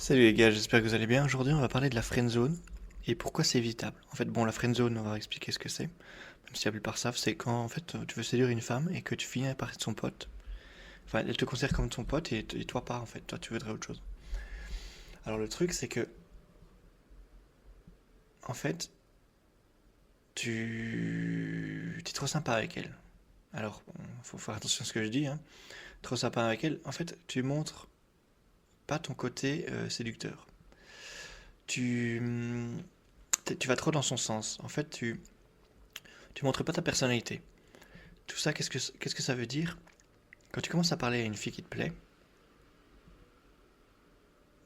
Salut les gars, j'espère que vous allez bien. Aujourd'hui, on va parler de la friendzone et pourquoi c'est évitable. En fait, bon, la friendzone, on va expliquer ce que c'est. Même si la plupart savent, c'est quand en fait tu veux séduire une femme et que tu finis par être son pote. Enfin, elle te considère comme ton pote et toi pas en fait. Toi, tu voudrais autre chose. Alors le truc, c'est que en fait, tu es trop sympa avec elle. Alors, bon, faut faire attention à ce que je dis, hein. Trop sympa avec elle. En fait, tu montres pas ton côté séducteur. Tu tu vas trop dans son sens. En fait, tu montres pas ta personnalité. Tout ça, qu'est-ce que ça veut dire? Quand tu commences à parler à une fille qui te plaît,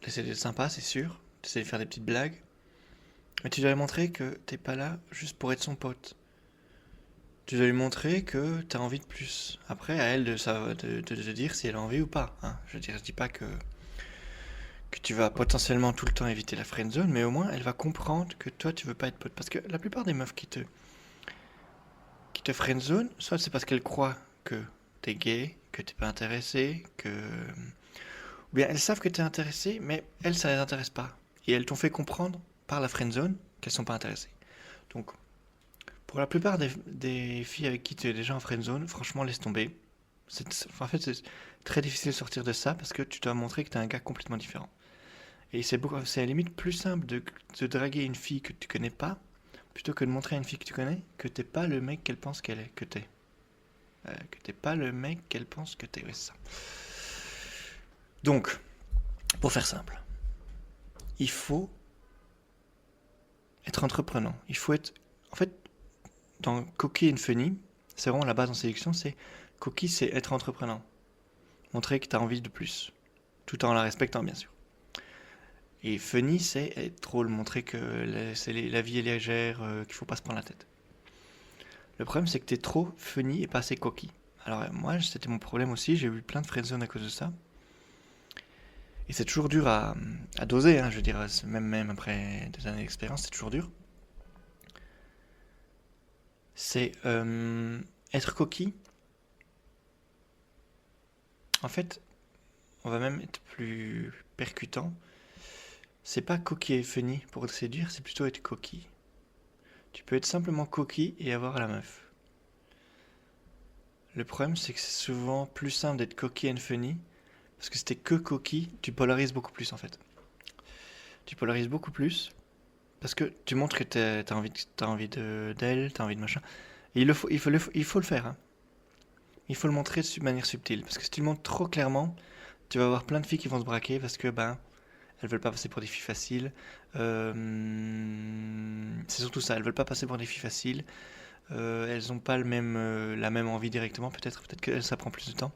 tu essaies d'être sympa, c'est sûr, tu essaies de faire des petites blagues, mais tu dois lui montrer que t'es pas là juste pour être son pote. Tu dois lui montrer que t'as envie de plus. Après, à elle de dire si elle a envie ou pas, hein. Je veux dire, je dis pas que tu vas potentiellement tout le temps éviter la friendzone, mais au moins elle va comprendre que toi tu veux pas être pote. Parce que la plupart des meufs qui te friendzone, soit c'est parce qu'elles croient que t'es gay, que t'es pas intéressé, que ou bien elles savent que tu es intéressé, mais elles, ça les intéresse pas. Et elles t'ont fait comprendre par la friendzone qu'elles sont pas intéressées. Donc, pour la plupart des filles avec qui tu es déjà en friendzone, franchement, laisse tomber. En fait, c'est très difficile de sortir de ça parce que tu dois montrer que tu es un gars complètement différent. Et c'est à la limite plus simple de draguer une fille que tu connais pas plutôt que de montrer à une fille que tu connais que t'es pas le mec qu'elle pense qu'elle est, que t'es. Que t'es pas le mec qu'elle pense que t'es, ouais, c'est ça. Donc, pour faire simple, il faut être entreprenant. Il faut être. En fait, dans Coquille and Funny, c'est vraiment la base en sélection, c'est. Coquille, c'est être entreprenant. Montrer que tu as envie de plus. Tout en la respectant, bien sûr. Et Funny, c'est être drôle. Montrer que la vie est légère, qu'il faut pas se prendre la tête. Le problème, c'est que tu es trop funny et pas assez coquille. Alors, moi, c'était mon problème aussi. J'ai eu plein de friendzone à cause de ça. Et c'est toujours dur à doser, hein, je veux dire. Même après des années d'expérience, c'est toujours dur. C'est être coquille. En fait, on va même être plus percutant. C'est pas coquille et funny pour te séduire, c'est plutôt être coquille. Tu peux être simplement coquille et avoir la meuf. Le problème, c'est que c'est souvent plus simple d'être coquille and funny, parce que si t'es que coquille, tu polarises beaucoup plus en fait. Tu polarises beaucoup plus, parce que tu montres que t'as envie d'elle, t'as envie de machin. Et il faut le faire, hein. Il faut le montrer de manière subtile, parce que si tu le montres trop clairement, tu vas avoir plein de filles qui vont se braquer, parce que ben, elles veulent pas passer pour des filles faciles. Euh, c'est surtout ça, elles veulent pas passer pour des filles faciles. Elles ont pas la même envie directement, peut-être que ça prend plus de temps.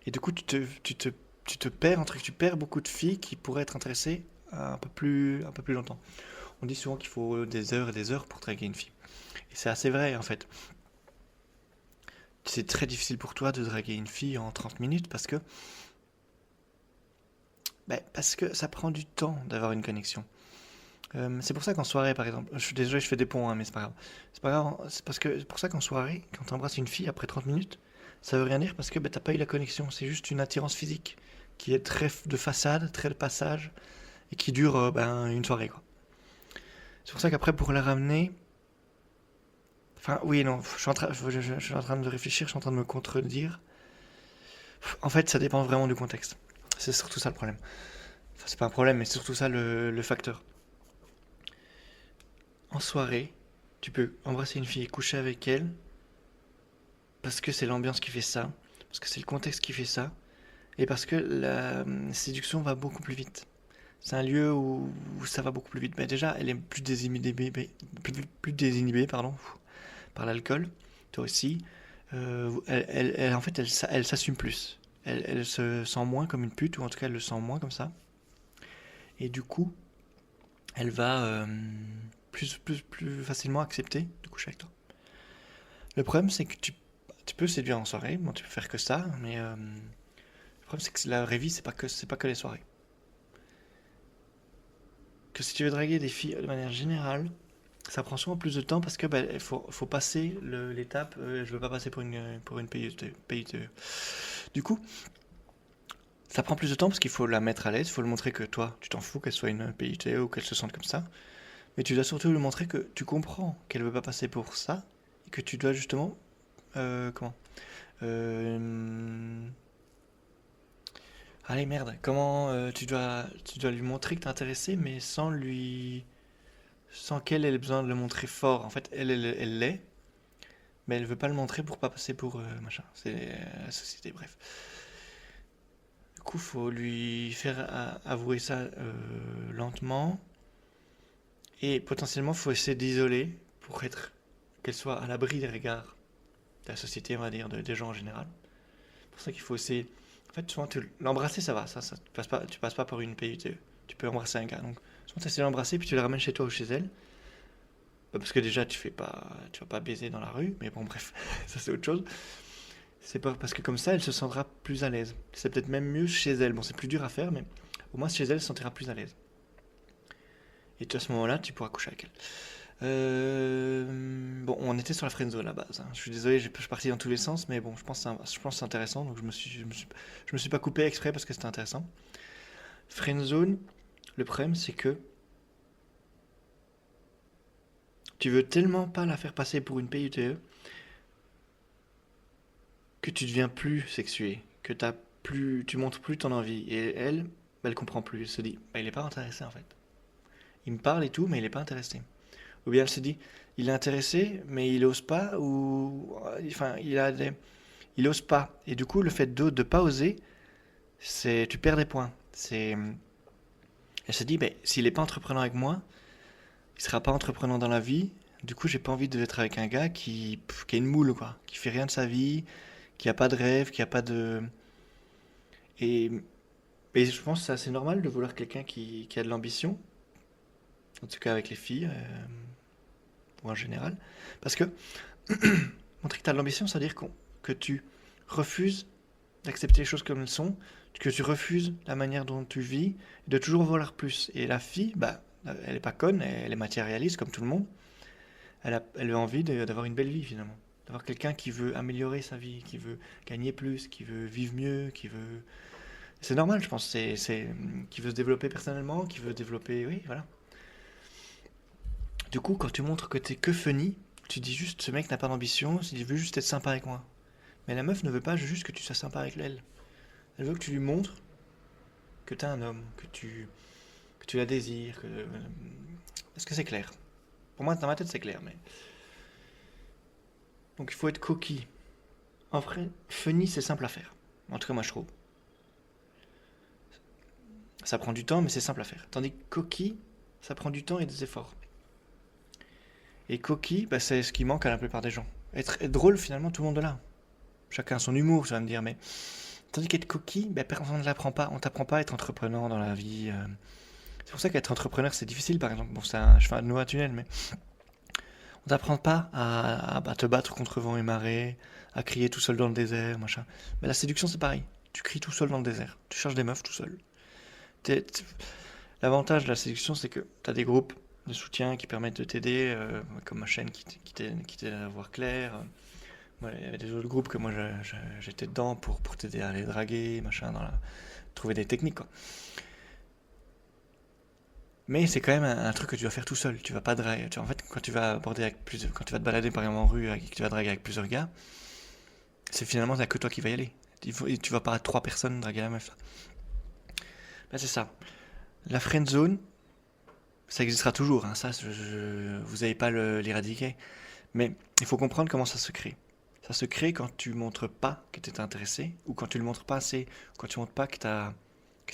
Et du coup, tu te perds, tu perds beaucoup de filles qui pourraient être intéressées un peu plus longtemps. On dit souvent qu'il faut des heures et des heures pour draguer une fille. Et c'est assez vrai en fait. C'est très difficile pour toi de draguer une fille en 30 minutes parce que ça prend du temps d'avoir une connexion. C'est pour ça qu'en soirée, par exemple, je suis désolé, je fais des ponts, hein, mais c'est pas grave. C'est pas grave, c'est parce que c'est pour ça qu'en soirée, quand tu embrasses une fille après 30 minutes, ça veut rien dire parce que t'as pas eu la connexion. C'est juste une attirance physique qui est très de façade, très de passage et qui dure une soirée, quoi. C'est pour ça qu'après, pour la ramener. Enfin, oui et non, je suis en train de réfléchir, je suis en train de me contredire. En fait, ça dépend vraiment du contexte. C'est surtout ça le problème. Enfin, c'est pas un problème, mais c'est surtout ça le facteur. En soirée, tu peux embrasser une fille et coucher avec elle parce que c'est l'ambiance qui fait ça, parce que c'est le contexte qui fait ça, et parce que la séduction va beaucoup plus vite. C'est un lieu où ça va beaucoup plus vite. Mais déjà, elle est plus désinhibée pardon, par l'alcool, toi aussi. En fait, elle s'assume plus. Elle se sent moins comme une pute, ou en tout cas, elle le sent moins comme ça. Et du coup, elle va plus facilement accepter de coucher avec toi. Le problème, c'est que tu peux séduire en soirée, bon, tu peux faire que ça, mais le problème, c'est que la vraie vie, c'est pas que les soirées. Que si tu veux draguer des filles de manière générale, ça prend souvent plus de temps parce que il faut passer l'étape. Je veux pas passer pour une payeuse. Du coup, Ça prend plus de temps parce qu'il faut la mettre à l'aise, il faut lui montrer que toi, tu t'en fous qu'elle soit une PUTE ou qu'elle se sente comme ça. Mais tu dois surtout lui montrer que tu comprends qu'elle veut pas passer pour ça et que tu dois justement, comment? Euh, Allez, merde, comment tu dois lui montrer que t'es intéressé, mais sans qu'elle ait besoin de le montrer fort. En fait, elle l'est, mais elle veut pas le montrer pour pas passer pour machin. C'est la société, bref. Du coup, faut lui faire avouer ça lentement. Et potentiellement, faut essayer d'isoler pour être qu'elle soit à l'abri des regards de la société, on va dire, des gens en général. C'est pour ça qu'il faut essayer. En fait, souvent, l'embrasser, ça va. Ça, tu passes pas par une PUTE. Tu peux embrasser un gars. Donc, souvent, tu essaies de l'embrasser, puis tu le ramènes chez toi ou chez elle. Parce que déjà, tu vas pas baiser dans la rue. Mais bon, bref, ça c'est autre chose. C'est pas parce que comme ça, elle se sentira plus à l'aise. C'est peut-être même mieux chez elle. Bon, c'est plus dur à faire, mais au moins chez elle, elle se sentira plus à l'aise. Et à ce moment-là, tu pourras coucher avec elle. Bon, on était sur la friendzone à la base, hein. Je suis désolé, je suis parti dans tous les sens, mais bon, je pense que c'est intéressant, donc je me suis pas coupé exprès parce que c'était intéressant. Friendzone, le problème c'est que tu veux tellement pas la faire passer pour une PUTE que tu deviens plus sexué, que tu montres plus ton envie, et elle, bah, elle comprend plus, elle se dit, bah, il est pas intéressé en fait. Il me parle et tout, mais il est pas intéressé. Ou bien elle se dit, il est intéressé, mais il ose pas, ou enfin, il ose pas. Et du coup, le fait de pas oser, tu perds des points. Elle se dit, ben, s'il est pas entreprenant avec moi, il sera pas entreprenant dans la vie. Du coup, j'ai pas envie d'être avec un gars qui a une moule, quoi, qui fait rien de sa vie, qui a pas de rêve, qui a pas de. Et, et je pense que c'est assez normal de vouloir quelqu'un qui a de l'ambition, en tout cas avec les filles, ou en général. Parce que montrer que tu as de l'ambition, ça veut dire que tu refuses d'accepter les choses comme elles sont, que tu refuses la manière dont tu vis, de toujours vouloir plus. Et la fille, bah, elle est pas conne, elle est matérialiste comme tout le monde. Elle a envie d'avoir une belle vie finalement. D'avoir quelqu'un qui veut améliorer sa vie, qui veut gagner plus, qui veut vivre mieux, qui veut. C'est normal, je pense. Qui veut se développer personnellement, qui veut développer. Oui, voilà. Du coup, quand tu montres que t'es que funny, tu dis juste ce mec n'a pas d'ambition, il veut juste être sympa avec moi. Mais la meuf ne veut pas juste que tu sois sympa avec elle. Elle veut que tu lui montres que t'es un homme, que tu la désires. Est-ce que c'est clair? Pour moi, dans ma tête, c'est clair, mais. Donc il faut être coquille. En vrai, funny, c'est simple à faire. En tout cas, moi, je trouve. Ça prend du temps, mais c'est simple à faire. Tandis que coquille, ça prend du temps et des efforts. Et coquille, bah, c'est ce qui manque à la plupart des gens. Être drôle, finalement, tout le monde l'a. Chacun a son humour, ça va me dire, mais. Tandis qu'être coquille, bah, personne ne l'apprend pas. On t'apprend pas à être entrepreneur dans la vie. C'est pour ça qu'être entrepreneur, c'est difficile, par exemple. Bon, je fais un nouveau tunnel, mais on t'apprend pas à te battre contre vent et marée, à crier tout seul dans le désert, machin. Mais la séduction, c'est pareil. Tu cries tout seul dans le désert. Tu cherches des meufs tout seul. T'es- t'es- L'avantage de la séduction, c'est que tu as des groupes de soutien qui permettent de t'aider, comme ma chaîne qui t'aide à voir clair. Ouais, il y avait des autres groupes que moi j'étais dedans pour t'aider à les draguer, machin, trouver des techniques, quoi. Mais c'est quand même un truc que tu vas faire tout seul. Tu vas pas draguer. En fait, quand tu vas quand tu vas te balader par exemple en rue et que tu vas draguer avec plusieurs gars, c'est finalement que toi qui vas y aller. Tu vas pas à trois personnes draguer la meuf. Ben, c'est ça. La friend zone, ça existera toujours, hein. Ça, vous n'allez pas l'éradiquer. Mais il faut comprendre comment ça se crée. Ça se crée quand tu montres pas que tu es intéressé, ou quand tu le montres pas assez, ou quand tu montres pas que t'as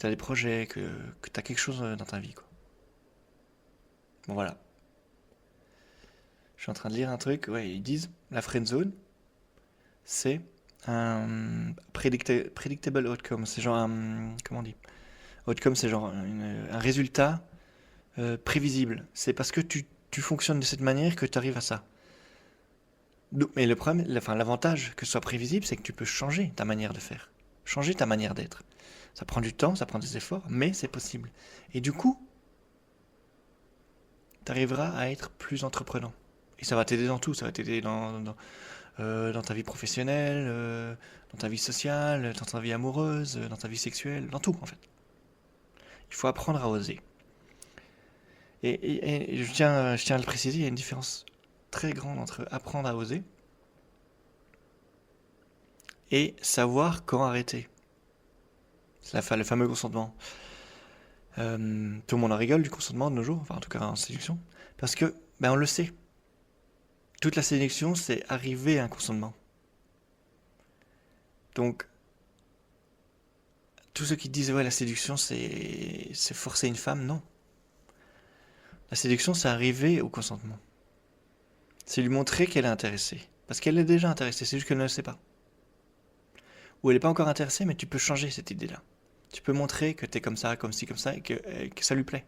des projets, que tu as quelque chose dans ta vie, quoi. Bon, voilà. Je suis en train de lire un truc, ouais, ils disent, la friend zone, c'est un predictable outcome. C'est genre un, comment on dit? Outcome, c'est genre un résultat prévisible. C'est parce que tu fonctionnes de cette manière que tu arrives à ça. Mais le problème, enfin, l'avantage que ce soit prévisible, c'est que tu peux changer ta manière de faire, changer ta manière d'être. Ça prend du temps, ça prend des efforts, mais c'est possible. Et du coup, tu arriveras à être plus entreprenant. Et ça va t'aider dans tout, ça va t'aider dans dans ta vie professionnelle, dans ta vie sociale, dans ta vie amoureuse, dans ta vie sexuelle, dans tout en fait. Il faut apprendre à oser. Et je tiens à le préciser, il y a une différence très grande entre apprendre à oser et savoir quand arrêter. C'est le fameux consentement. Tout le monde en rigole du consentement de nos jours, enfin en tout cas en séduction, parce que on le sait. Toute la séduction, c'est arriver à un consentement. Donc, tous ceux qui disent ouais la séduction c'est forcer une femme, non. La séduction, c'est arriver au consentement. C'est lui montrer qu'elle est intéressée. Parce qu'elle est déjà intéressée, c'est juste qu'elle ne le sait pas. Ou elle n'est pas encore intéressée, mais tu peux changer cette idée-là. Tu peux montrer que tu es comme ça, comme ci, comme ça, et que ça lui plaît.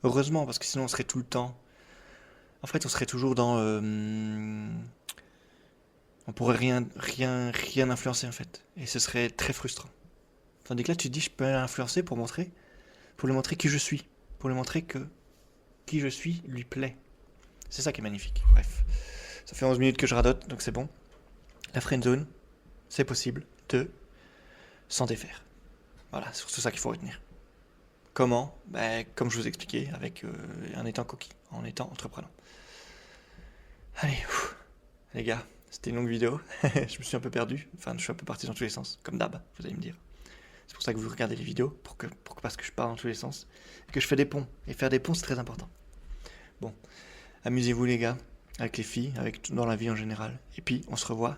Heureusement, parce que sinon on serait tout le temps... En fait, on serait toujours dans... on pourrait rien influencer, en fait. Et ce serait très frustrant. Tandis que là, tu te dis, je peux l'influencer pour lui montrer qui je suis. Pour lui montrer que qui je suis lui plaît. C'est ça qui est magnifique. Bref. Ça fait 11 minutes que je radote, donc c'est bon. La friendzone, c'est possible de s'en défaire. Voilà, c'est surtout ça qu'il faut retenir. Comment? Comme je vous expliquais, en étant coquille, en étant entreprenant. Allez, les gars, c'était une longue vidéo. Je me suis un peu perdu. Enfin, je suis un peu parti dans tous les sens, comme d'hab, vous allez me dire. C'est pour ça que vous regardez les vidéos, parce que je pars dans tous les sens, et que je fais des ponts. Et faire des ponts, c'est très important. Bon, amusez-vous les gars, avec les filles, dans la vie en général. Et puis, on se revoit